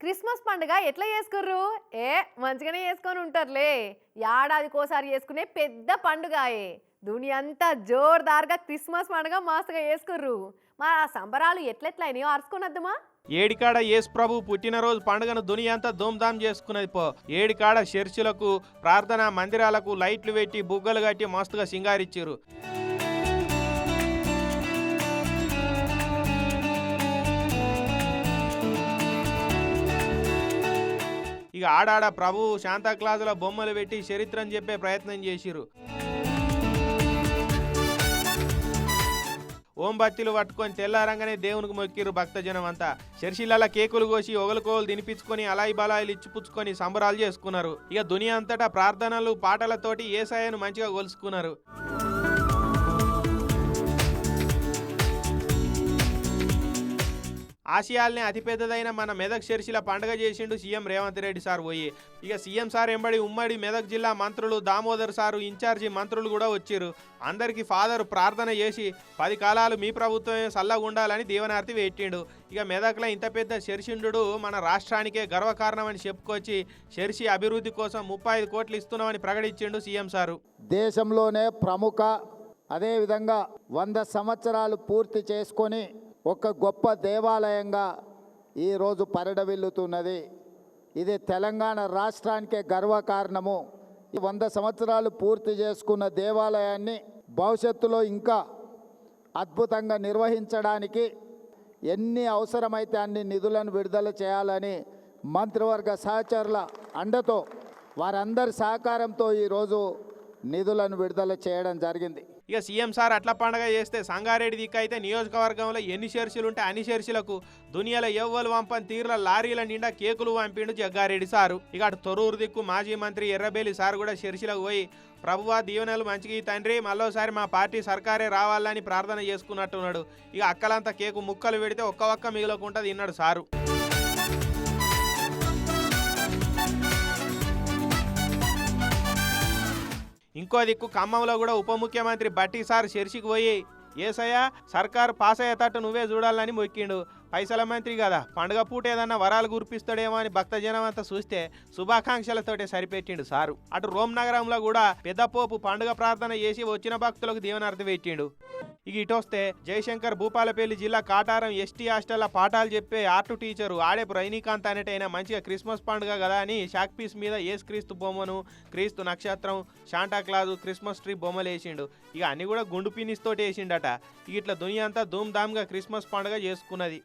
Christmas పండుగ ఎట్లా చేసుకుర్రు? మంచిగానే చేసుకొని ఉంటారులే. ఏడాదికోసారి చేసుకునే పెద్ద పండుగాయే. దునియంతా జోర్దార్గా క్రిస్మస్ పండుగ మస్తుగా చేసుకుర్రు. మరి ఆ సంబరాలు ఎట్లెట్లయినాయో అరుచుకున్నద్దుమా? ఏడికాడ యేసు ప్రభు పుట్టినరోజు పండుగను దునియంతా ధూమ్ధాం చేసుకున్నది పో. ఏడికాడ చర్చిలకు, ప్రార్థనా మందిరాలకు లైట్లు పెట్టి బుగ్గలు కట్టి మస్తుగా సింగారిచ్చిరు. ఇక ఆడాడ ప్రభు శాంతాక్లాజుల బొమ్మలు పెట్టి చరిత్రను చెప్పే ప్రయత్నం చేసిరు. ఓంబత్తిలు పట్టుకొని తెల్లారంగానే దేవునికి మొక్కిరు భక్తజనం అంతా. చర్చిలలా కేకులు కోసి ఒగలుకోలు తినిపించుకొని అలాయి బలాయిలు ఇచ్చిపుచ్చుకొని సంబరాలు చేసుకున్నారు. ఇక దునియా అంతటా ప్రార్థనలు పాటలతోటి యేసయ్యను మంచిగా కొలుసుకున్నారు. ఆసియాల్నే అతిపెద్దదైన మన మెదక్ చర్చిల పండుగ చేసిండు సీఎం రేవంత్ రెడ్డి సార్ పోయి. ఇక సీఎం సార్ ఎంబడి ఉమ్మడి మెదక్ జిల్లా మంత్రులు దామోదర్ సారు, ఇన్ఛార్జి మంత్రులు కూడా వచ్చిరు. అందరికీ ఫాదర్ ప్రార్థన చేసి 10 కాలాలు మీ ప్రభుత్వమే సల్లగా ఉండాలని దీవనార్తి పెట్టిండు. ఇక మెదక్లో ఇంత పెద్ద చర్చిండు మన రాష్ట్రానికే గర్వకారణమని చెప్పుకొచ్చి చర్చి అభివృద్ధి కోసం 35 కోట్లు ఇస్తున్నామని ప్రకటించిండు సీఎం సారు. దేశంలోనే ప్రముఖ, అదేవిధంగా 100 సంవత్సరాలు పూర్తి చేసుకొని ఒక గొప్ప దేవాలయంగా ఈరోజు పరిడవిల్లుతున్నది. ఇది తెలంగాణ రాష్ట్రానికే గర్వకారణము. ఈ 100 సంవత్సరాలు పూర్తి చేసుకున్న దేవాలయాన్ని భవిష్యత్తులో ఇంకా అద్భుతంగా నిర్వహించడానికి ఎన్ని అవసరమైతే అన్ని నిధులను విడుదల చేయాలని మంత్రివర్గ సహచరుల అండతో, వారందరి సహకారంతో ఈరోజు నిధులను విడుదల చేయడం జరిగింది. ఇక సీఎం సార్ అట్లా పండగ చేస్తే సంగారెడ్డి దిక్కు అయితే నియోజకవర్గంలో ఎన్ని చర్చిలు ఉంటే అన్ని చర్చిలకు దునియాలో ఎవ్వలు వంపని తీర్ల లారీల నిండా కేకులు పంపిండు జగ్గారెడ్డి సారు. ఇక అటు తొర్రూరు దిక్కు మాజీ మంత్రి ఎర్రబెల్లి సార్ కూడా చర్చిలకు పోయి ప్రభువా దీవెనలు మంచిగా తండ్రి మళ్ళోసారి మా పార్టీ సర్కారే రావాలని ప్రార్థన చేసుకున్నట్టున్నాడు. ఇక అక్కలంతా కేకు ముక్కలు పెడితే ఒక్క మిగులకుండా తిన్నాడు సారు. ఇంకో దిక్కు ఖమ్మంలో కూడా ఉప ముఖ్యమంత్రి బట్టి సార్ చర్చికి పోయి ఏసయ్య సర్కారు పాస్ అయ్యేటట్టు నువ్వే చూడాలని మొక్కిండు. పైసల మంత్రి కదా, పండుగ పూట ఏదన్నా వరాలు గురిపిస్తాడేమో అని భక్తజనం అంతా చూస్తే శుభాకాంక్షలతోటే సరిపెట్టిండు సారు. అటు రోమ్ నగరంలో కూడా పెద్దపోపు పండుగ ప్రార్థన చేసి వచ్చిన భక్తులకు దీవెనార్థం పెట్టిండు. ఇక ఇటొస్తే జయశంకర్ భూపాలపల్లి జిల్లా కాటారం ఎస్టీ హాస్టల్లో పాఠాలు చెప్పే ఆర్ట్ టీచరు ఆడేపు రజనీకాంత్ అనేటైనా మంచిగా క్రిస్మస్ పండుగ కదా అని షాక్ పీస్ మీద యేసు క్రీస్తు బొమ్మను, క్రీస్తు నక్షత్రం, శాంటాక్లాజు, క్రిస్మస్ ట్రీ బొమ్మలు వేసిండు. ఇక అన్ని కూడా గుండు పిన్నిస్ తోటి వేసిండట. ఇక ఇట్లా దునియా అంతా ధూమ్ ధామ్గా క్రిస్మస్ పండుగ చేసుకున్నది.